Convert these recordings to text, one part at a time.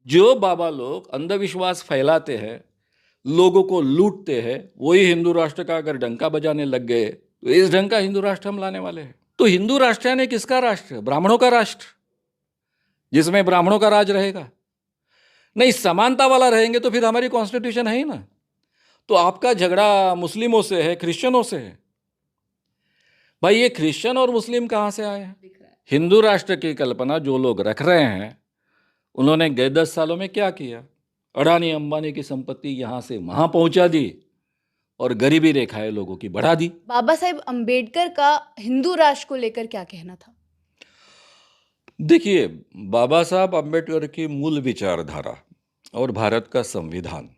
जो बाबा लोग अंधविश्वास फैलाते हैं, लोगों को लूटते हैं, वही हिंदू राष्ट्र का अगर डंका बजाने लग गए तो इस ढंग का हिंदू राष्ट्र हम लाने वाले हैं। तो हिंदू राष्ट्र यानी किसका राष्ट्र? ब्राह्मणों का राष्ट्र, जिसमें ब्राह्मणों का राज रहेगा। नहीं, समानता वाला रहेंगे तो फिर हमारी कॉन्स्टिट्यूशन है ही ना। तो आपका झगड़ा मुस्लिमों से है, क्रिश्चियनों से है। भाई, ये क्रिश्चियन और मुस्लिम कहां से आए हैं? हिंदू राष्ट्र की कल्पना जो लोग रख रहे हैं, उन्होंने गए 10 सालों में क्या किया? अडानी अंबानी की संपत्ति यहां से वहां पहुंचा दी और गरीबी रेखाएं लोगों की बढ़ा दी। बाबा साहेब अंबेडकर का हिंदू राष्ट्र को लेकर क्या कहना था? देखिए, बाबा साहब अंबेडकर की मूल विचारधारा और भारत का संविधान,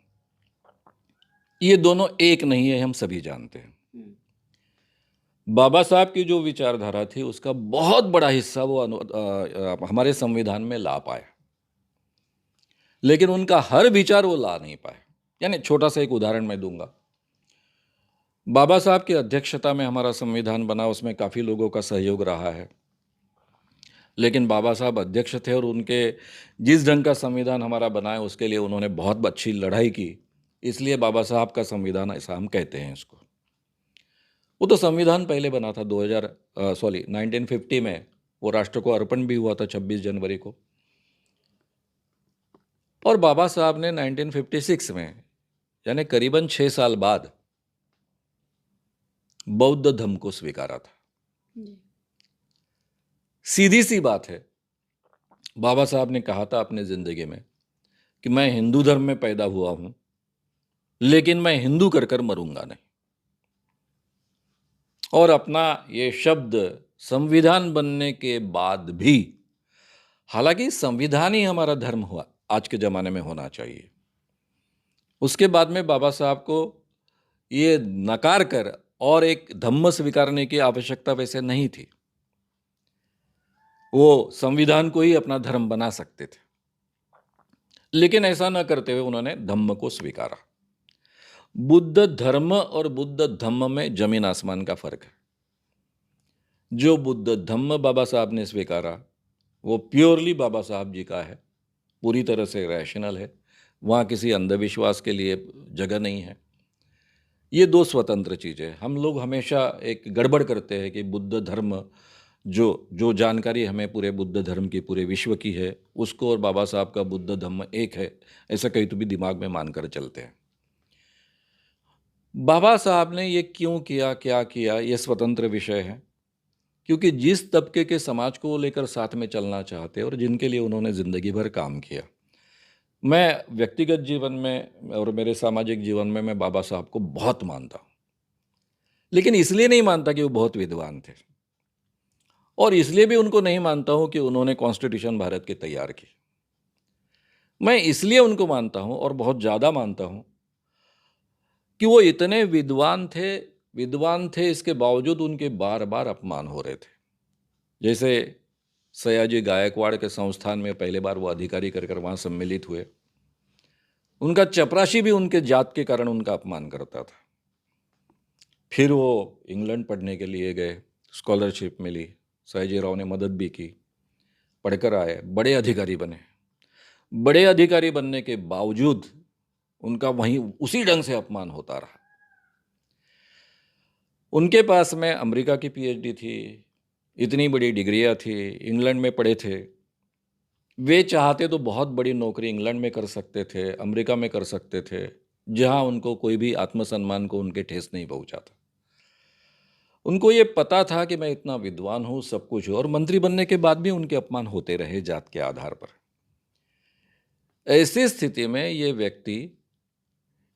ये दोनों एक नहीं है, हम सभी जानते हैं। बाबा साहब की जो विचारधारा थी उसका बहुत बड़ा हिस्सा वो हमारे संविधान में ला पाए, लेकिन उनका हर विचार वो ला नहीं पाए। यानी छोटा सा एक उदाहरण मैं दूंगा। बाबा साहब की अध्यक्षता में हमारा संविधान बना, उसमें काफ़ी लोगों का सहयोग रहा है, लेकिन बाबा साहब अध्यक्ष थे और उनके जिस ढंग का संविधान हमारा बना है उसके लिए उन्होंने बहुत अच्छी लड़ाई की, इसलिए बाबा साहब का संविधान ऐसा हम कहते हैं इसको। वो तो संविधान पहले बना था 1950 में, वो राष्ट्र को अर्पण भी हुआ था 26 जनवरी को। और बाबा साहब ने 1956 में, यानी करीबन 6 साल बाद, बौद्ध धर्म को स्वीकारा था। सीधी सी बात है, बाबा साहब ने कहा था अपने जिंदगी में कि मैं हिंदू धर्म में पैदा हुआ हूं, लेकिन मैं हिंदू कर कर मरूंगा नहीं। और अपना ये शब्द संविधान बनने के बाद भी, हालांकि संविधान ही हमारा धर्म हुआ आज के जमाने में होना चाहिए, उसके बाद में बाबा साहब को ये नकार कर और एक धम्म स्वीकारने की आवश्यकता वैसे नहीं थी। वो संविधान को ही अपना धर्म बना सकते थे, लेकिन ऐसा न करते हुए उन्होंने धम्म को स्वीकारा। बुद्ध धर्म और बुद्ध धम्म में जमीन आसमान का फर्क है। जो बुद्ध धम्म बाबा साहब ने स्वीकारा वो प्योरली बाबा साहब जी का है, पूरी तरह से रैशनल है, वहाँ किसी अंधविश्वास के लिए जगह नहीं है। ये दो स्वतंत्र चीज़ें हैं। हम लोग हमेशा एक गड़बड़ करते हैं कि बुद्ध धर्म, जो जो जानकारी हमें पूरे बुद्ध धर्म की, पूरे विश्व की है, उसको और बाबा साहब का बुद्ध धर्म एक है, ऐसा कहीं तो भी दिमाग में मानकर चलते हैं। बाबा साहब ने ये क्यों किया, क्या किया, ये स्वतंत्र विषय है, क्योंकि जिस तबके के समाज को लेकर साथ में चलना चाहते और जिनके लिए उन्होंने ज़िंदगी भर काम किया। मैं व्यक्तिगत जीवन में और मेरे सामाजिक जीवन में मैं बाबा साहब को बहुत मानता हूँ, लेकिन इसलिए नहीं मानता कि वो बहुत विद्वान थे, और इसलिए भी उनको नहीं मानता हूँ कि उन्होंने कॉन्स्टिट्यूशन भारत की तैयार की। मैं इसलिए उनको मानता हूँ और बहुत ज़्यादा मानता हूँ कि वो इतने विद्वान थे, इसके बावजूद उनके बार बार अपमान हो रहे थे। जैसे सयाजी गायकवाड़ के संस्थान में पहले बार वो अधिकारी कर कर वहाँ सम्मिलित हुए, उनका चपरासी भी उनके जात के कारण उनका अपमान करता था। फिर वो इंग्लैंड पढ़ने के लिए गए, स्कॉलरशिप मिली, सयाजी राव ने मदद भी की, पढ़कर आए, बड़े अधिकारी बने। बड़े अधिकारी बनने के बावजूद उनका वहीं उसी ढंग से अपमान होता रहा। उनके पास में अमेरिका की पीएचडी थी, इतनी बड़ी डिग्रियां थी, इंग्लैंड में पढ़े थे। वे चाहते तो बहुत बड़ी नौकरी इंग्लैंड में कर सकते थे, अमेरिका में कर सकते थे, जहां उनको कोई भी आत्मसम्मान को उनके ठेस नहीं पहुंचा था। उनको ये पता था कि मैं इतना विद्वान हूं, सब कुछ हूं, और मंत्री बनने के बाद भी उनके अपमान होते रहे जात के आधार पर। ऐसी स्थिति में ये व्यक्ति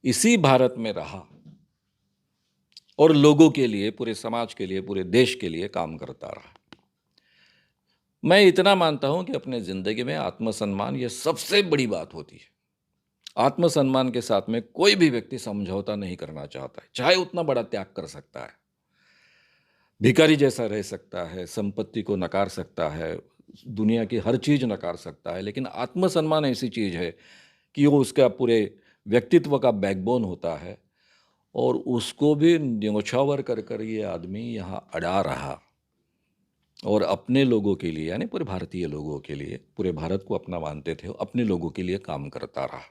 इसी भारत में रहा और लोगों के लिए, पूरे समाज के लिए, पूरे देश के लिए काम करता रहा। मैं इतना मानता हूं कि अपने जिंदगी में आत्मसम्मान ये सबसे बड़ी बात होती है। आत्मसम्मान के साथ में कोई भी व्यक्ति समझौता नहीं करना चाहता है, चाहे उतना बड़ा त्याग कर सकता है, भिखारी जैसा रह सकता है, संपत्ति को नकार सकता है, दुनिया की हर चीज नकार सकता है, लेकिन आत्मसम्मान ऐसी चीज है कि वो उसका पूरे व्यक्तित्व का बैकबोन होता है, और उसको भी न्योछावर कर कर ये आदमी यहाँ अड़ा रहा। और अपने लोगों के लिए यानी पूरे भारतीय लोगों के लिए, पूरे भारत को अपना मानते थे, अपने लोगों के लिए काम करता रहा।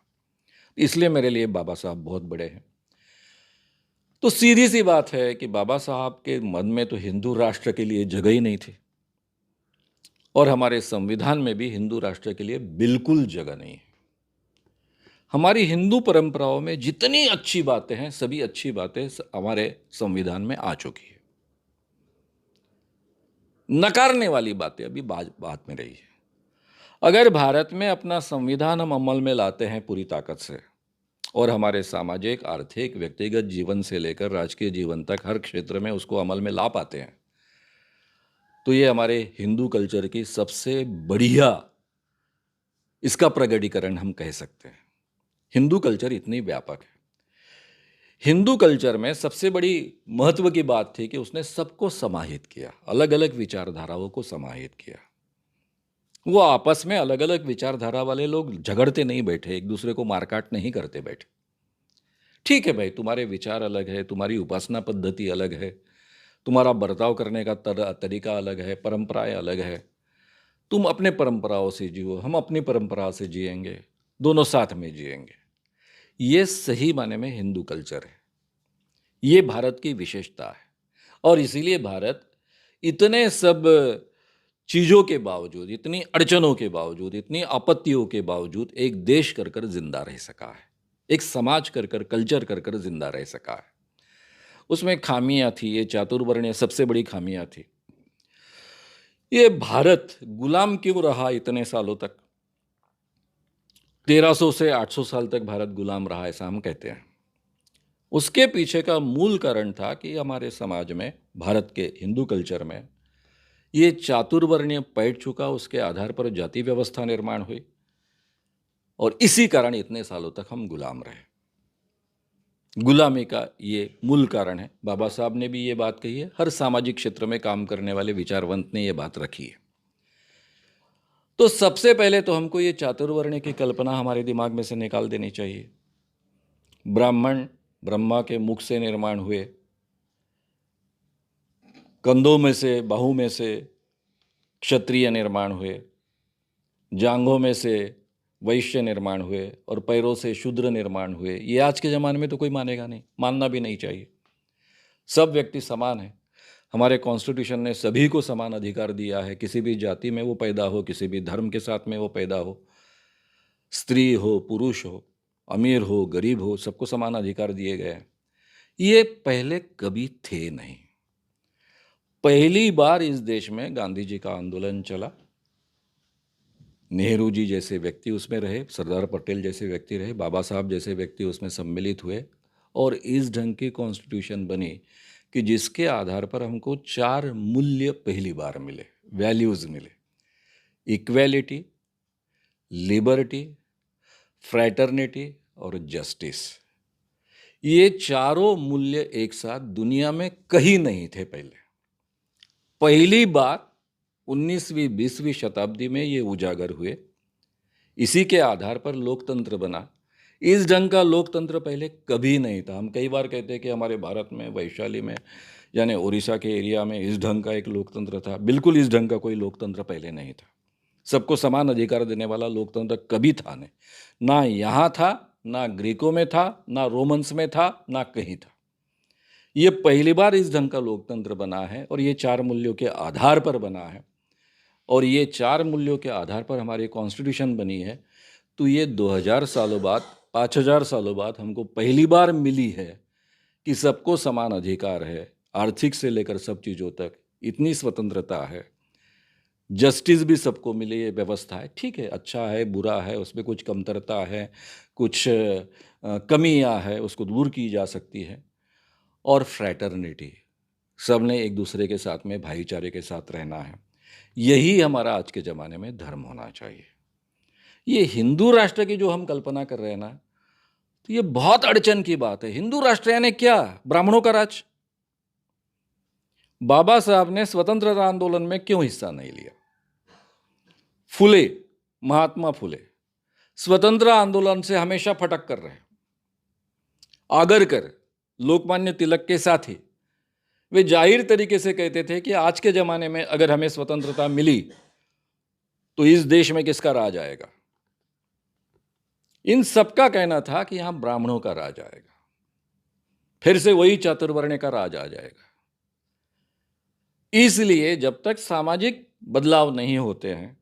इसलिए मेरे लिए बाबा साहब बहुत बड़े हैं। तो सीधी सी बात है कि बाबा साहब के मन में तो हिंदू राष्ट्र के लिए जगह ही नहीं थी, और हमारे संविधान में भी हिंदू राष्ट्र के लिए बिल्कुल जगह नहीं है। हमारी हिंदू परंपराओं में जितनी अच्छी बातें हैं, सभी अच्छी बातें हमारे संविधान में आ चुकी है। नकारने वाली बातें अभी बात में रही है। अगर भारत में अपना संविधान हम अमल में लाते हैं पूरी ताकत से, और हमारे सामाजिक, आर्थिक, व्यक्तिगत जीवन से लेकर राजकीय जीवन तक हर क्षेत्र में उसको अमल में ला पाते हैं, तो ये हमारे हिंदू कल्चर की सबसे बढ़िया इसका प्रगटीकरण हम कह सकते हैं। हिंदू कल्चर इतनी व्यापक है। हिंदू कल्चर में सबसे बड़ी महत्व की बात थी कि उसने सबको समाहित किया, अलग अलग विचारधाराओं को समाहित किया। वो आपस में अलग अलग विचारधारा वाले लोग झगड़ते नहीं बैठे, एक दूसरे को मारकाट नहीं करते बैठे। ठीक है भाई, तुम्हारे विचार अलग है, तुम्हारी उपासना पद्धति अलग है, तुम्हारा बर्ताव करने का तरीका अलग है, परंपराएं अलग है। तुम अपने परंपराओं से जियो, हम अपनी परंपरा से जिएंगे, दोनों साथ में जिएंगे। ये सही माने में हिंदू कल्चर है, ये भारत की विशेषता है। और इसीलिए भारत इतने सब चीज़ों के बावजूद, इतनी अड़चनों के बावजूद, इतनी आपत्तियों के बावजूद एक देश कर कर जिंदा रह सका है, एक समाज कर कर, कल्चर कर कर जिंदा रह सका है। उसमें खामियां थी, ये चातुर्वर्ण्य सबसे बड़ी खामियां थी। ये भारत गुलाम क्यों रहा इतने सालों तक? 1300 से 800 साल तक भारत गुलाम रहा, ऐसा हम कहते हैं। उसके पीछे का मूल कारण था कि हमारे समाज में, भारत के हिंदू कल्चर में, ये चातुर्वर्ण्य पैठ चुका, उसके आधार पर जाति व्यवस्था निर्माण हुई, और इसी कारण इतने सालों तक हम गुलाम रहे। गुलामी का ये मूल कारण है। बाबा साहब ने भी ये बात कही है, हर सामाजिक क्षेत्र में काम करने वाले विचारवंत ने ये बात रखी है। तो सबसे पहले तो हमको ये चातुर्वर्ण्य की कल्पना हमारे दिमाग में से निकाल देनी चाहिए। ब्राह्मण ब्रह्मा के मुख से निर्माण हुए, कंधों में से, बाहू में से क्षत्रिय निर्माण हुए, जांघों में से वैश्य निर्माण हुए, और पैरों से शूद्र निर्माण हुए। ये आज के ज़माने में तो कोई मानेगा नहीं, मानना भी नहीं चाहिए। सब व्यक्ति समान है। हमारे कॉन्स्टिट्यूशन ने सभी को समान अधिकार दिया है, किसी भी जाति में वो पैदा हो, किसी भी धर्म के साथ में वो पैदा हो, स्त्री हो, पुरुष हो, अमीर हो, गरीब हो, सबको समान अधिकार दिए गए हैं। ये पहले कभी थे नहीं। पहली बार इस देश में गांधी जी का आंदोलन चला, नेहरू जी जैसे व्यक्ति उसमें रहे, सरदार पटेल जैसे व्यक्ति रहे, बाबा साहब जैसे व्यक्ति उसमें सम्मिलित हुए, और इस ढंग की कॉन्स्टिट्यूशन बनी कि जिसके आधार पर हमको 4 मूल्य पहली बार मिले, वैल्यूज़ मिले: इक्वेलिटी, लिबर्टी, फ्रैटर्निटी और जस्टिस। ये चारों मूल्य एक साथ दुनिया में कहीं नहीं थे पहले। पहली बार 19वीं 20वीं शताब्दी में ये उजागर हुए। इसी के आधार पर लोकतंत्र बना। इस ढंग का लोकतंत्र पहले कभी नहीं था। हम कई बार कहते हैं कि हमारे भारत में, वैशाली में, यानी उड़ीसा के एरिया में इस ढंग का एक लोकतंत्र था। बिल्कुल इस ढंग का कोई लोकतंत्र पहले नहीं था। सबको समान अधिकार देने वाला लोकतंत्र कभी था नहीं, ना यहाँ था, ना ग्रीकों में था, ना रोमन्स में था, ना कहीं था। ये पहली बार इस ढंग का लोकतंत्र बना है, और ये 4 मूल्यों के आधार पर बना है, और ये 4 मूल्यों के आधार पर हमारी कॉन्स्टिट्यूशन बनी है। तो ये 2000 सालों बाद, 5000 सालों बाद हमको पहली बार मिली है कि सबको समान अधिकार है, आर्थिक से लेकर सब चीज़ों तक इतनी स्वतंत्रता है, जस्टिस भी सबको मिले, ये व्यवस्था है। ठीक है, अच्छा है, बुरा है, उसमें कुछ कमतरता है, कुछ कमियां है, उसको दूर की जा सकती है। और फ्रैटर्निटी, सब ने एक दूसरे के साथ में भाईचारे के साथ रहना है। यही हमारा आज के ज़माने में धर्म होना चाहिए। ये हिंदू राष्ट्र की जो हम कल्पना कर रहे हैं ना, तो ये बहुत अड़चन की बात है। हिंदू राष्ट्र यानी क्या? ब्राह्मणों का राज। बाबा साहब ने स्वतंत्रता आंदोलन में क्यों हिस्सा नहीं लिया? फुले, महात्मा फुले स्वतंत्र आंदोलन से हमेशा फटक कर रहे। आगरकर, लोकमान्य तिलक के साथी, वे जाहिर तरीके से कहते थे कि आज के ज़माने में अगर हमें स्वतंत्रता मिली तो इस देश में किसका राज आएगा। इन सबका कहना था कि यहाँ ब्राह्मणों का राज आएगा, फिर से वही चातुर्वर्ण का राज आ जाएगा। इसलिए जब तक सामाजिक बदलाव नहीं होते हैं,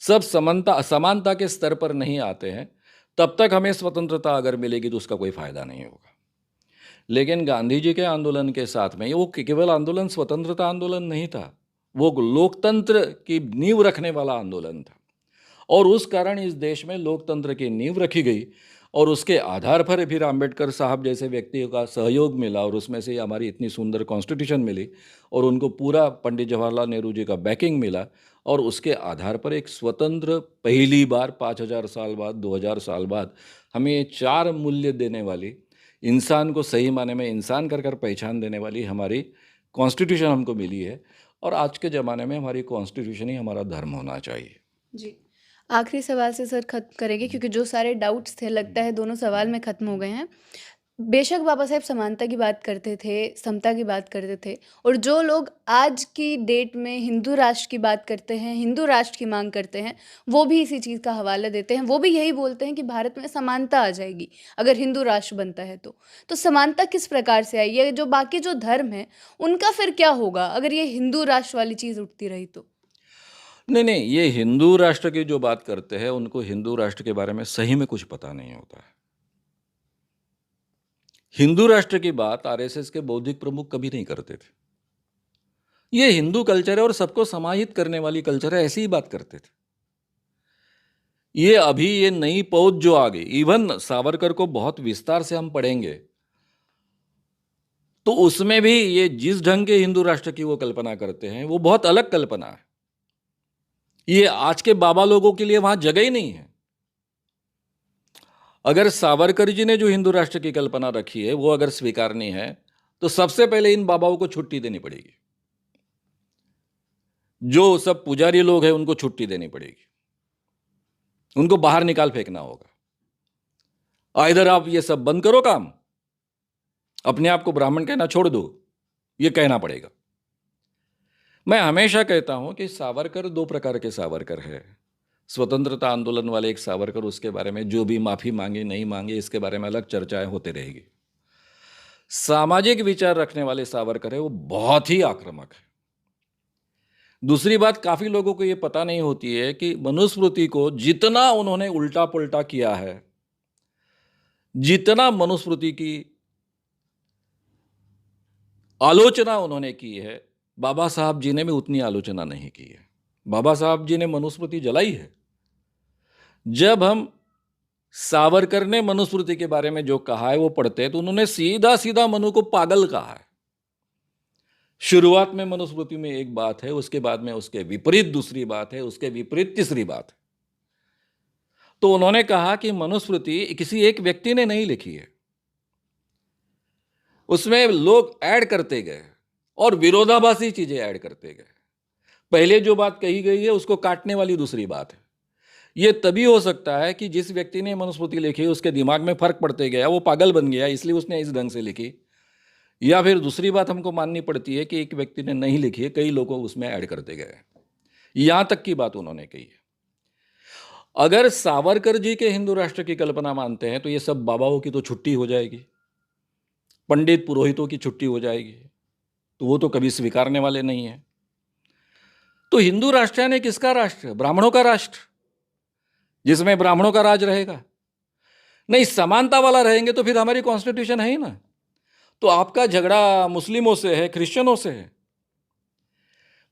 सब समानता के स्तर पर नहीं आते हैं, तब तक हमें स्वतंत्रता अगर मिलेगी तो उसका कोई फायदा नहीं होगा। लेकिन गांधी जी के आंदोलन के साथ में वो केवल आंदोलन स्वतंत्रता आंदोलन नहीं था, वो लोकतंत्र की नींव रखने वाला आंदोलन था। और उस कारण इस देश में लोकतंत्र की नींव रखी गई और उसके आधार पर फिर अंबेडकर साहब जैसे व्यक्तियों का सहयोग मिला और उसमें से हमारी इतनी सुंदर कॉन्स्टिट्यूशन मिली और उनको पूरा पंडित जवाहरलाल नेहरू जी का बैकिंग मिला और उसके आधार पर एक स्वतंत्र पहली बार 5000 साल बाद 2000 साल बाद हमें ये 4 मूल्य देने वाली, इंसान को सही माने में इंसान कर पहचान देने वाली हमारी कॉन्स्टिट्यूशन हमको मिली है। और आज के ज़माने में हमारी कॉन्स्टिट्यूशन ही हमारा धर्म होना चाहिए। जी। आखिरी सवाल से सर ख़त्म करेंगे क्योंकि जो सारे डाउट्स थे लगता है दोनों सवाल में ख़त्म हो गए हैं। बेशक बाबा साहेब समानता की बात करते थे, समता की बात करते थे और जो लोग आज की डेट में हिंदू राष्ट्र की बात करते हैं, हिंदू राष्ट्र की मांग करते हैं, वो भी इसी चीज़ का हवाला देते हैं। वो भी यही बोलते हैं कि भारत में समानता आ जाएगी अगर हिंदू राष्ट्र बनता है तो। तो समानता किस प्रकार से आई? ये जो बाकी जो धर्म हैं, उनका फिर क्या होगा अगर ये हिंदू राष्ट्र वाली चीज़ उठती रही तो? नहीं, ये हिंदू राष्ट्र की जो बात करते हैं, उनको हिंदू राष्ट्र के बारे में सही में कुछ पता नहीं होता है। हिंदू राष्ट्र की बात आरएसएस के बौद्धिक प्रमुख कभी नहीं करते थे। ये हिंदू कल्चर है और सबको समाहित करने वाली कल्चर है, ऐसी ही बात करते थे। ये अभी ये नई पौध जो आ गई, इवन सावरकर को बहुत विस्तार से हम पढ़ेंगे तो उसमें भी ये जिस ढंग के हिंदू राष्ट्र की वो कल्पना करते हैं, वो बहुत अलग कल्पना है। ये आज के बाबा लोगों के लिए वहां जगह ही नहीं है। अगर सावरकर जी ने जो हिंदू राष्ट्र की कल्पना रखी है वो अगर स्वीकारनी है तो सबसे पहले इन बाबाओं को छुट्टी देनी पड़ेगी। जो सब पुजारी लोग हैं उनको छुट्टी देनी पड़ेगी, उनको बाहर निकाल फेंकना होगा। इधर आप ये सब बंद करो काम, अपने आप को ब्राह्मण कहना छोड़ दो, ये कहना पड़ेगा। मैं हमेशा कहता हूं कि सावरकर 2 प्रकार के सावरकर है। स्वतंत्रता आंदोलन वाले एक सावरकर, उसके बारे में जो भी माफी मांगे नहीं मांगे इसके बारे में अलग चर्चाएं होती रहेगी। सामाजिक विचार रखने वाले सावरकर है वो बहुत ही आक्रामक है। दूसरी बात, काफी लोगों को ये पता नहीं होती है कि मनुस्मृति को जितना उन्होंने उल्टा पुल्टा किया है, जितना मनुस्मृति की आलोचना उन्होंने की है, बाबा साहब जी ने भी उतनी आलोचना नहीं की है। बाबा साहब जी ने मनुस्मृति जलाई है। जब हम सावरकर ने मनुस्मृति के बारे में जो कहा है वो पढ़ते हैं तो उन्होंने सीधा सीधा मनु को पागल कहा है। शुरुआत में मनुस्मृति में एक बात है, उसके बाद में उसके विपरीत दूसरी बात है, उसके विपरीत तीसरी बात है। तो उन्होंने कहा कि मनुस्मृति किसी एक व्यक्ति ने नहीं लिखी है, उसमें लोग ऐड करते गए और विरोधाभासी चीजें ऐड करते गए। पहले जो बात कही गई है उसको काटने वाली दूसरी बात है। ये तभी हो सकता है कि जिस व्यक्ति ने मनुस्मृति लिखी उसके दिमाग में फर्क पड़ते गया, वो पागल बन गया इसलिए उसने इस ढंग से लिखी। या फिर दूसरी बात हमको माननी पड़ती है कि एक व्यक्ति ने नहीं लिखी है, कई लोगों उसमें ऐड करते गए। यहां तक की बात उन्होंने कही है। अगर सावरकर जी के हिंदू राष्ट्र की कल्पना मानते हैं तो ये सब बाबाओं की तो छुट्टी हो जाएगी, पंडित पुरोहितों की छुट्टी हो जाएगी, तो वो तो कभी स्वीकारने वाले नहीं है। तो हिंदू राष्ट्र यानी किसका राष्ट्र? ब्राह्मणों का राष्ट्र, जिसमें ब्राह्मणों का राज रहेगा। नहीं, समानता वाला रहेंगे तो फिर हमारी कॉन्स्टिट्यूशन है ही ना। तो आपका झगड़ा मुस्लिमों से है, क्रिश्चियनों से है।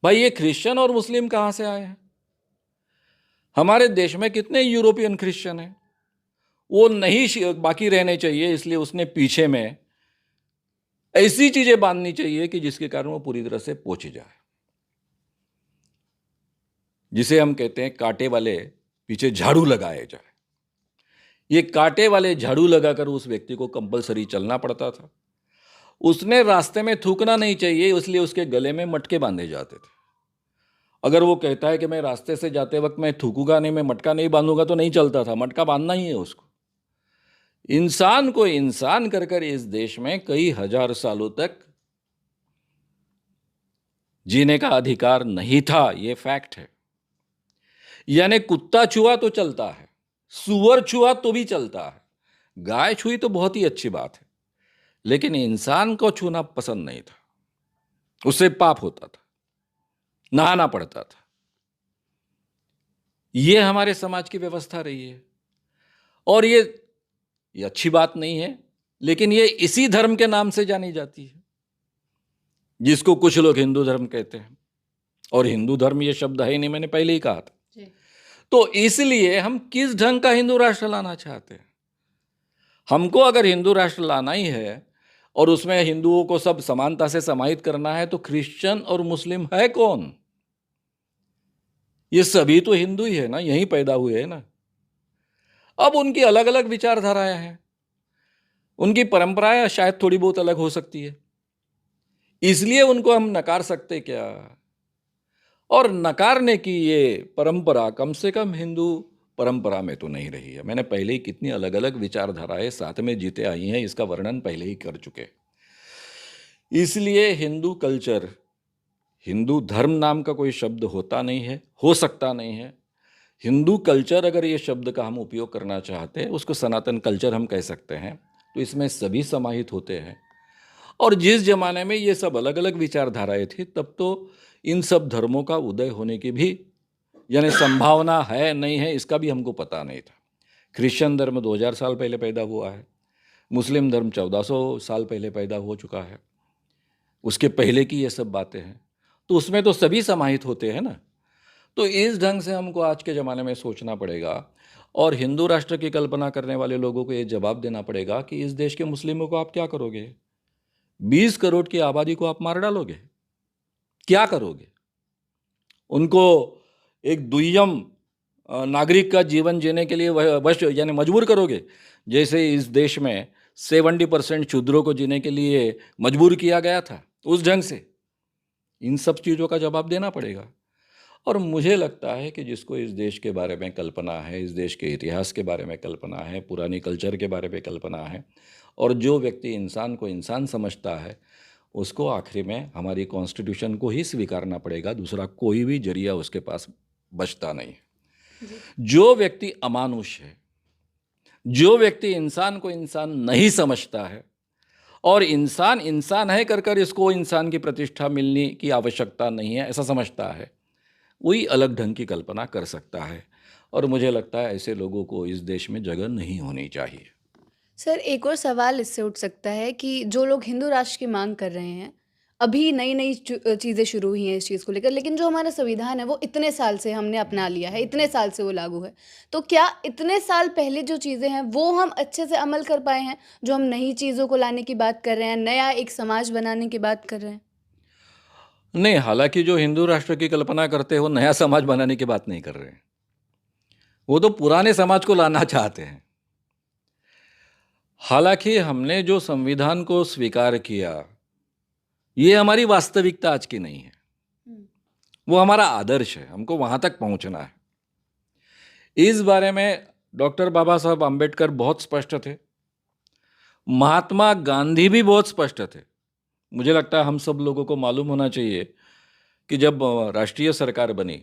भाई ये क्रिश्चियन और मुस्लिम कहां से आए हैं? हमारे देश में कितने यूरोपियन क्रिश्चियन हैं? वो नहीं बाकी रहने चाहिए, इसलिए उसने पीछे में ऐसी चीजें बांधनी चाहिए कि जिसके कारण वो पूरी तरह से पोंछ जाए। जिसे हम कहते हैं कांटे वाले पीछे झाड़ू लगाए जाए। ये कांटे वाले झाड़ू लगाकर उस व्यक्ति को कंपलसरी चलना पड़ता था। उसने रास्ते में थूकना नहीं चाहिए, इसलिए उसके गले में मटके बांधे जाते थे। अगर वो कहता है कि मैं रास्ते से जाते वक्त मैं थूकूंगा नहीं, मैं मटका नहीं बांधूंगा, तो नहीं चलता था, मटका बांधना ही है उसको। इंसान को इंसान कर इस देश में कई हजार सालों तक जीने का अधिकार नहीं था, ये फैक्ट है। यानी कुत्ता छुआ तो चलता है, सूअर छुआ तो भी चलता है, गाय छुई तो बहुत ही अच्छी बात है, लेकिन इंसान को छूना पसंद नहीं था। उससे पाप होता था, नहाना पड़ता था। ये हमारे समाज की व्यवस्था रही है और ये अच्छी बात नहीं है, लेकिन ये इसी धर्म के नाम से जानी जाती है, जिसको कुछ लोग हिंदू धर्म कहते हैं। और हिंदू धर्म ये शब्द है ही नहीं, मैंने पहले ही कहा था। तो इसलिए हम किस ढंग का हिंदू राष्ट्र लाना चाहते हैं? हमको अगर हिंदू राष्ट्र लाना ही है और उसमें हिंदुओं को सब समानता से समाहित करना है, तो क्रिश्चियन और मुस्लिम है कौन? ये सभी तो हिंदू ही है ना, यहीं पैदा हुए हैं ना। अब उनकी अलग अलग विचारधाराएं हैं, उनकी परंपराएं शायद थोड़ी बहुत अलग हो सकती है, इसलिए उनको हम नकार सकते क्या? और नकारने की ये परंपरा कम से कम हिंदू परंपरा में तो नहीं रही है। मैंने पहले ही कितनी अलग अलग विचारधाराएं साथ में जीते आई हैं, इसका वर्णन पहले ही कर चुके। इसलिए हिंदू कल्चर, हिंदू धर्म नाम का कोई शब्द होता नहीं है, हो सकता नहीं है। हिंदू कल्चर अगर ये शब्द का हम उपयोग करना चाहते हैं, उसको सनातन कल्चर हम कह सकते हैं, तो इसमें सभी समाहित होते हैं। और जिस जमाने में ये सब अलग अलग विचारधाराएं थी, तब तो इन सब धर्मों का उदय होने की भी यानी संभावना है नहीं है, इसका भी हमको पता नहीं था। क्रिश्चियन धर्म 2000 साल पहले पैदा हुआ है, मुस्लिम धर्म 1400 साल पहले पैदा हो चुका है, उसके पहले की ये सब बातें हैं, तो उसमें तो सभी समाहित होते हैं ना। तो इस ढंग से हमको आज के ज़माने में सोचना पड़ेगा और हिंदू राष्ट्र की कल्पना करने वाले लोगों को ये जवाब देना पड़ेगा कि इस देश के मुस्लिमों को आप क्या करोगे? 20 करोड़ की आबादी को आप मार डालोगे, क्या करोगे? उनको एक दुय्यम नागरिक का जीवन जीने के लिए वश यानी मजबूर करोगे, जैसे इस देश में 70% शूद्रों को जीने के लिए मजबूर किया गया था, उस ढंग से इन सब चीज़ों का जवाब देना पड़ेगा। और मुझे लगता है कि जिसको इस देश के बारे में कल्पना है, इस देश के इतिहास के बारे में कल्पना है, पुरानी कल्चर के बारे में कल्पना है, और जो व्यक्ति इंसान को इंसान समझता है, उसको आखिरी में हमारी कॉन्स्टिट्यूशन को ही स्वीकारना पड़ेगा, दूसरा कोई भी जरिया उसके पास बचता नहीं है। जो व्यक्ति अमानुष है, जो व्यक्ति इंसान को इंसान नहीं समझता है और इंसान इंसान है कर कर इसको इंसान की प्रतिष्ठा मिलने की आवश्यकता नहीं है ऐसा समझता है, वही अलग ढंग की कल्पना कर सकता है। और मुझे लगता है ऐसे लोगों को इस देश में जगह नहीं होनी चाहिए। सर, एक और सवाल इससे उठ सकता है कि जो लोग हिंदू राष्ट्र की मांग कर रहे हैं, अभी नई-नई चीज़ें शुरू हुई हैं इस चीज़ को लेकर, लेकिन जो हमारा संविधान है वो इतने साल से हमने अपना लिया है, इतने साल से वो लागू है। तो क्या इतने साल पहले जो चीज़ें हैं वो हम अच्छे से अमल कर पाए हैं, जो हम नई चीज़ों को लाने की बात कर रहे हैं, नया एक समाज बनाने की बात कर रहे हैं? नहीं, हालांकि जो हिंदू राष्ट्र की कल्पना करते हैं वो नया समाज बनाने की बात नहीं कर रहे हैं, वो तो पुराने समाज को लाना चाहते हैं। हालांकि हमने जो संविधान को स्वीकार किया, ये हमारी वास्तविकता आज की नहीं है, वो हमारा आदर्श है, हमको वहां तक पहुंचना है। इस बारे में डॉक्टर बाबा साहब आम्बेडकर बहुत स्पष्ट थे, महात्मा गांधी भी बहुत स्पष्ट थे। मुझे लगता है हम सब लोगों को मालूम होना चाहिए कि जब राष्ट्रीय सरकार बनी,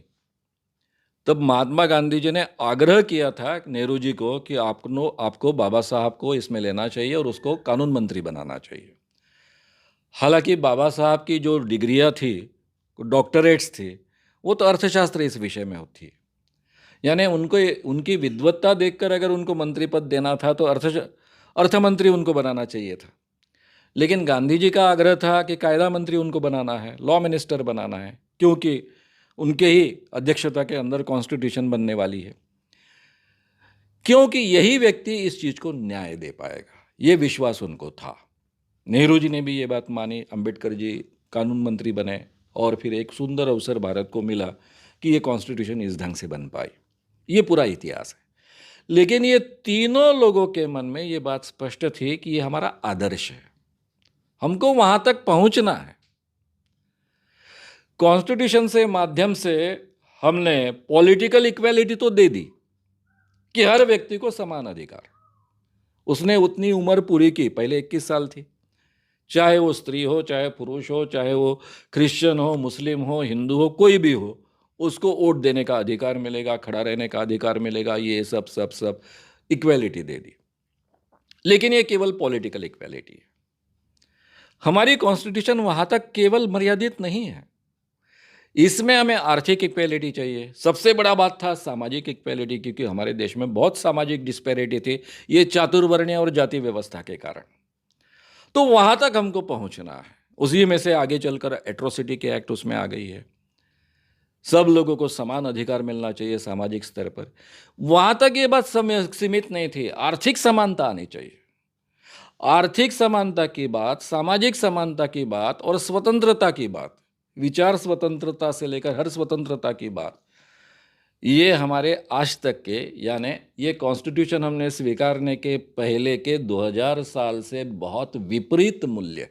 तब महात्मा गांधी जी ने आग्रह किया था नेहरू जी को कि आपको बाबा साहब को इसमें लेना चाहिए और उसको कानून मंत्री बनाना चाहिए। हालांकि बाबा साहब की जो डिग्रियां थी, डॉक्टरेट्स थी, वो तो अर्थशास्त्र इस विषय में होती है, यानी उनको उनकी विद्वत्ता देखकर अगर उनको मंत्री पद देना था तो अर्थमंत्री उनको बनाना चाहिए था। लेकिन गांधी जी का आग्रह था कि कायदा मंत्री उनको बनाना है, लॉ मिनिस्टर बनाना है, क्योंकि उनके ही अध्यक्षता के अंदर कॉन्स्टिट्यूशन बनने वाली है, क्योंकि यही व्यक्ति इस चीज़ को न्याय दे पाएगा, ये विश्वास उनको था। नेहरू जी ने भी ये बात मानी, अंबेडकर जी कानून मंत्री बने और फिर एक सुंदर अवसर भारत को मिला कि ये कॉन्स्टिट्यूशन इस ढंग से बन पाई। ये पूरा इतिहास है। लेकिन ये तीनों लोगों के मन में ये बात स्पष्ट थी कि ये हमारा आदर्श है, हमको वहां तक पहुंचना है। कॉन्स्टिट्यूशन से माध्यम से हमने पॉलिटिकल इक्वेलिटी तो दे दी कि हर व्यक्ति को समान अधिकार। उसने उतनी उम्र पूरी की, पहले 21 साल थी, चाहे वो स्त्री हो, चाहे पुरुष हो, चाहे वो क्रिश्चियन हो, मुस्लिम हो, हिंदू हो, कोई भी हो, उसको वोट देने का अधिकार मिलेगा, खड़ा रहने का अधिकार मिलेगा, ये सब सब सब इक्वेलिटी दे दी। लेकिन ये केवल पॉलिटिकल इक्वेलिटी है। हमारी कॉन्स्टिट्यूशन वहां तक केवल मर्यादित नहीं है, इसमें हमें आर्थिक इक्वेलिटी चाहिए। सबसे बड़ा बात था सामाजिक इक्वेलिटी, क्योंकि हमारे देश में बहुत सामाजिक डिस्पैरिटी थी, ये चातुर्वर्ण्य और जाति व्यवस्था के कारण। तो वहां तक हमको पहुंचना है। उसी में से आगे चलकर एट्रोसिटी के एक्ट उसमें आ गई है, सब लोगों को समान अधिकार मिलना चाहिए सामाजिक स्तर पर। वहां तक ये बात सीमित नहीं थी, आर्थिक समानता आनी चाहिए। आर्थिक समानता की बात, सामाजिक समानता की बात और स्वतंत्रता की बात, विचार स्वतंत्रता से लेकर हर स्वतंत्रता की बात, ये हमारे आज तक के, यानी ये कॉन्स्टिट्यूशन हमने स्वीकारने के पहले के 2000 साल से बहुत विपरीत मूल्य,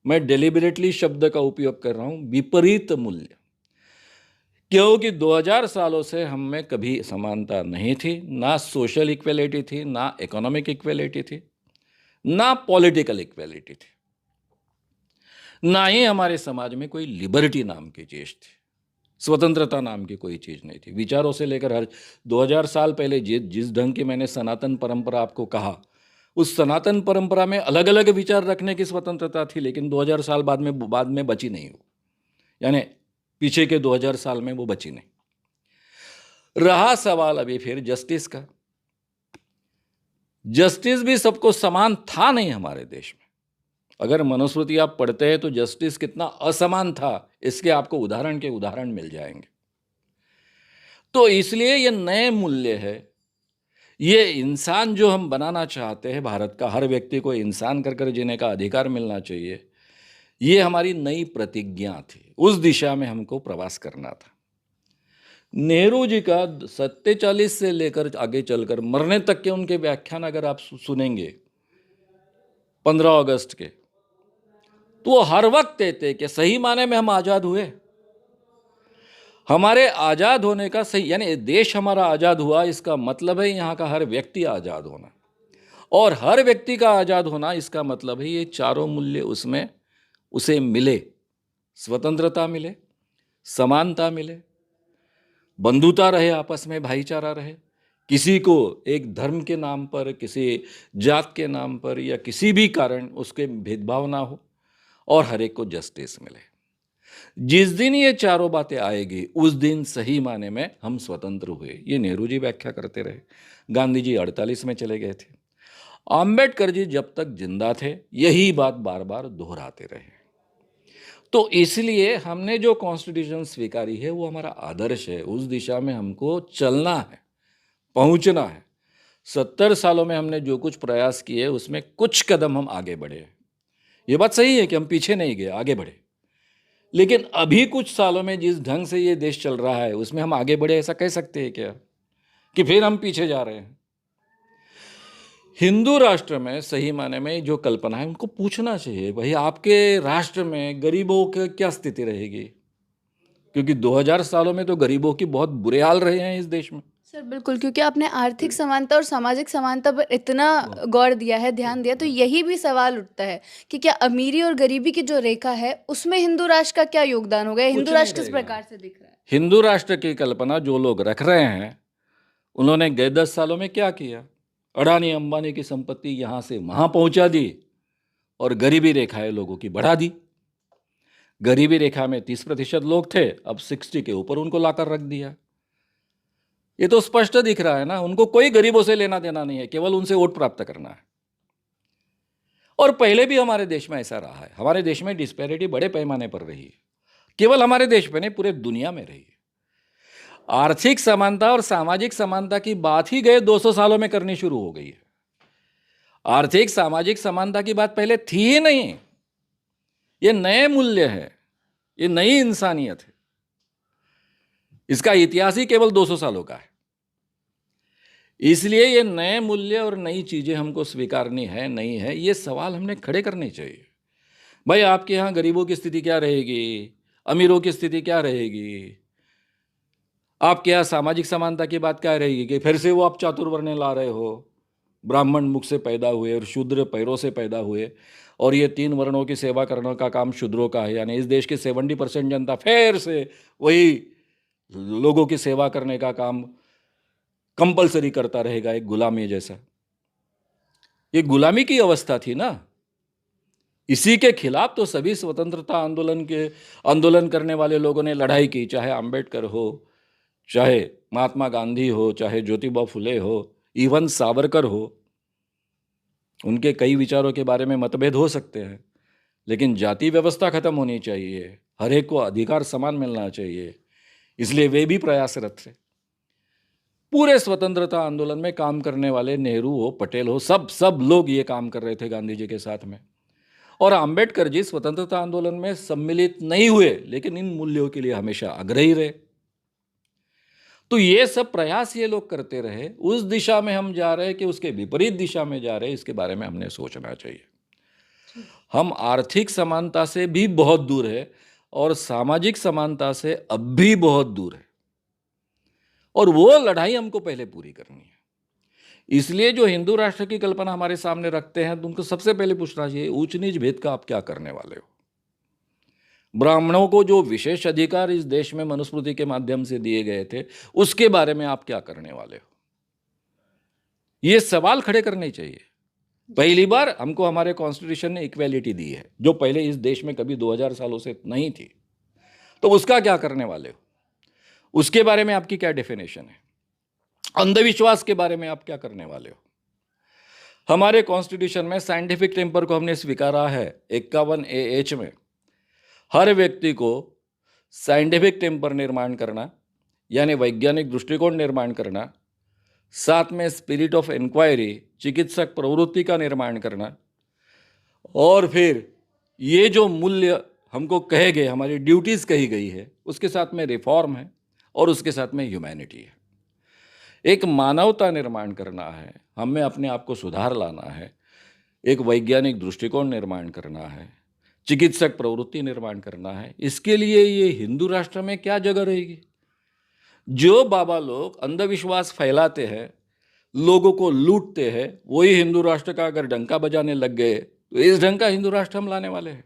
मैं डेलिबरेटली शब्द का उपयोग कर रहा हूं, विपरीत मूल्य, क्योंकि 2000 सालों से हम में कभी समानता नहीं थी, ना सोशल इक्वेलिटी थी, ना इकोनॉमिक इक्वेलिटी थी, ना पॉलिटिकल इक्वेलिटी थी, ना ही हमारे समाज में कोई लिबर्टी नाम की चीज थी, स्वतंत्रता नाम की कोई चीज नहीं थी। विचारों से लेकर हर 2000 साल पहले जिस ढंग की मैंने सनातन परंपरा आपको कहा, उस सनातन परंपरा में अलग अलग विचार रखने की स्वतंत्रता थी, लेकिन 2000 साल बाद में बची नहीं हो, यानी पीछे के 2000 साल में वो बची नहीं। रहा सवाल अभी फिर जस्टिस का। जस्टिस भी सबको समान था नहीं हमारे देश में। अगर मनुस्मृति आप पढ़ते हैं तो जस्टिस कितना असमान था, इसके आपको उदाहरण के उदाहरण मिल जाएंगे। तो इसलिए ये नए मूल्य है, ये इंसान जो हम बनाना चाहते हैं, भारत का हर व्यक्ति को इंसान कर जीने का अधिकार मिलना चाहिए, ये हमारी नई प्रतिज्ञा थी। उस दिशा में हमको प्रवास करना था। नेहरू जी का 47 से लेकर आगे चलकर मरने तक के उनके व्याख्यान अगर आप सुनेंगे 15 अगस्त के, तो वो हर वक्त कहते कि सही माने में हम आजाद हुए। हमारे आजाद होने का सही, यानी देश हमारा आजाद हुआ, इसका मतलब है यहाँ का हर व्यक्ति आजाद होना, और हर व्यक्ति का आजाद होना इसका मतलब है ये चारों मूल्य उसमें उसे मिले, स्वतंत्रता मिले, समानता मिले, बंधुता रहे, आपस में भाईचारा रहे, किसी को एक धर्म के नाम पर, किसी जात के नाम पर या किसी भी कारण उसके भेदभाव ना हो, और हर एक को जस्टिस मिले। जिस दिन ये चारों बातें आएगी उस दिन सही माने में हम स्वतंत्र हुए। ये नेहरू जी व्याख्या करते रहे, गांधी जी 48 में चले गए थे, अंबेडकर जी जब तक जिंदा थे यही बात बार बार दोहराते रहे। तो इसलिए हमने जो कॉन्स्टिट्यूशन स्वीकारी है वो हमारा आदर्श है, उस दिशा में हमको चलना है, पहुंचना है। 70 सालों में हमने जो कुछ प्रयास किए उसमें कुछ कदम हम आगे बढ़े। ये बात सही है कि हम पीछे नहीं गए, आगे बढ़े, लेकिन अभी कुछ सालों में जिस ढंग से ये देश चल रहा है उसमें हम आगे बढ़े, ऐसा कह सकते हैं क्या कि फिर हम पीछे जा रहे हैं? हिंदू राष्ट्र में सही माने में जो कल्पना है उनको पूछना चाहिए, भाई आपके राष्ट्र में गरीबों की क्या स्थिति रहेगी? क्योंकि 2000 सालों में तो गरीबों की बहुत बुरे हाल रहे हैं इस देश में। सर बिल्कुल, क्योंकि आपने आर्थिक समानता और सामाजिक समानता पर इतना गौर दिया है, ध्यान दिया, तो यही भी सवाल उठता है कि क्या अमीरी और गरीबी की जो रेखा है उसमें हिंदू राष्ट्र का क्या योगदान होगा? कुछ हिंदू नहीं राष्ट्र किस रहेगा। प्रकार से दिख रहा है? हिंदू राष्ट्र की कल्पना जो लोग रख रहे हैं उन्होंने गए 10 सालों में क्या किया? अडानी अंबानी की संपत्ति यहां से वहां पहुंचा दी और गरीबी रेखाएं लोगों की बढ़ा दी। गरीबी रेखा में 30% लोग थे, अब 60 के ऊपर उनको लाकर रख दिया। ये तो स्पष्ट दिख रहा है ना, उनको कोई गरीबों से लेना देना नहीं है, केवल उनसे वोट प्राप्त करना है। और पहले भी हमारे देश में ऐसा रहा है, हमारे देश में डिस्पैरिटी बड़े पैमाने पर रही है, केवल हमारे देश में नहीं पूरे दुनिया में रही है। आर्थिक समानता और सामाजिक समानता की बात ही गए 200 सालों में करनी शुरू हो गई है। आर्थिक सामाजिक समानता की बात पहले थी ही नहीं। ये नए मूल्य है, ये नई इंसानियत है, इसका इतिहास ही केवल 200 सालों का है। इसलिए ये नए मूल्य और नई चीजें हमको स्वीकारनी है नहीं है, ये सवाल हमने खड़े करने चाहिए। भाई आपके यहाँ गरीबों की स्थिति क्या रहेगी, अमीरों की स्थिति क्या रहेगी, आपके यहाँ सामाजिक समानता की बात क्या रहेगी कि फिर से वो आप चातुर्वर्ण्य ला रहे हो? ब्राह्मण मुख से पैदा हुए और शूद्र पैरों से पैदा हुए, और ये 3 वर्णों की सेवा करने का काम शूद्रों का है। यानी इस देश की 70% जनता फिर से वही लोगों की सेवा करने का काम कंपल्सरी करता रहेगा, एक गुलामी जैसा। ये गुलामी की अवस्था थी ना। इसी के खिलाफ तो सभी स्वतंत्रता आंदोलन करने वाले लोगों ने लड़ाई की, चाहे अंबेडकर हो, चाहे महात्मा गांधी हो, चाहे ज्योतिबा फुले हो, इवन सावरकर हो। उनके कई विचारों के बारे में मतभेद हो सकते हैं, लेकिन जाति व्यवस्था खत्म होनी चाहिए, हर एक को अधिकार समान मिलना चाहिए, इसलिए वे भी प्रयासरत थे। पूरे स्वतंत्रता आंदोलन में काम करने वाले नेहरू हो, पटेल हो, सब लोग ये काम कर रहे थे गांधी जी के साथ में। और अंबेडकर जी स्वतंत्रता आंदोलन में सम्मिलित नहीं हुए, लेकिन इन मूल्यों के लिए हमेशा आग्रही रहे। तो ये सब प्रयास ये लोग करते रहे, उस दिशा में हम जा रहे हैं कि उसके विपरीत दिशा में जा रहे हैं, इसके बारे में हमने सोचना चाहिए। हम आर्थिक समानता से भी बहुत दूर है और सामाजिक समानता से अब भी बहुत दूर है, और वो लड़ाई हमको पहले पूरी करनी है। इसलिए जो हिंदू राष्ट्र की कल्पना हमारे सामने रखते हैं, तो उनको सबसे पहले पूछना चाहिए, ऊंच नीच भेद का आप क्या करने वाले हो? ब्राह्मणों को जो विशेष अधिकार इस देश में मनुस्मृति के माध्यम से दिए गए थे, उसके बारे में आप क्या करने वाले हो? ये सवाल खड़े करने चाहिए। पहली बार हमको हमारे कॉन्स्टिट्यूशन ने इक्वेलिटी दी है, जो पहले इस देश में कभी 2000 सालों से नहीं थी। तो उसका क्या करने वाले हो? उसके बारे में आपकी क्या डेफिनेशन है? अंधविश्वास के बारे में आप क्या करने वाले हो? हमारे कॉन्स्टिट्यूशन में साइंटिफिक टेम्पर को हमने स्वीकारा है 51A(H) में। हर व्यक्ति को साइंटिफिक टेम्पर निर्माण करना, यानी वैज्ञानिक दृष्टिकोण निर्माण करना, साथ में स्पिरिट ऑफ इंक्वायरी, चिकित्सक प्रवृत्ति का निर्माण करना, और फिर ये जो मूल्य हमको कहे गए, हमारी ड्यूटीज़ कही गई है, उसके साथ में रिफॉर्म है और उसके साथ में ह्यूमैनिटी है। एक मानवता निर्माण करना है, हमें अपने आप को सुधार लाना है, एक वैज्ञानिक दृष्टिकोण निर्माण करना है, चिकित्सक प्रवृत्ति निर्माण करना है। इसके लिए ये हिंदू राष्ट्र में क्या जगह रहेगी? जो बाबा लोग अंधविश्वास फैलाते हैं, लोगों को लूटते हैं, वही हिंदू राष्ट्र का अगर डंका बजाने लग गए, तो इस ढंग का हिंदू राष्ट्र हम लाने वाले हैं।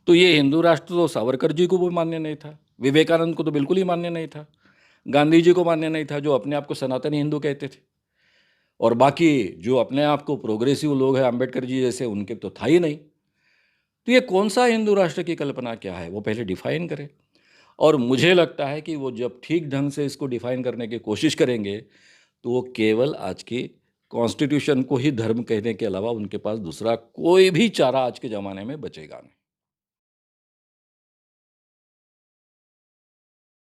तो ये हिंदू राष्ट्र तो सावरकर जी को भी मान्य नहीं था, विवेकानंद को तो बिल्कुल ही मान्य नहीं था, गांधी जी को मान्य नहीं था, जो अपने आप को सनातनी हिंदू कहते थे, और बाकी जो अपने आप को प्रोग्रेसिव लोग हैं, अंबेडकर जी जैसे, उनके तो था ही नहीं। तो ये कौन सा हिंदू राष्ट्र की कल्पना क्या है, वो पहले डिफाइन करें। और मुझे लगता है कि वो जब ठीक ढंग से इसको डिफाइन करने की कोशिश करेंगे, तो वो केवल आज की कॉन्स्टिट्यूशन को ही धर्म कहने के अलावा उनके पास दूसरा कोई भी चारा आज के ज़माने में बचेगा नहीं।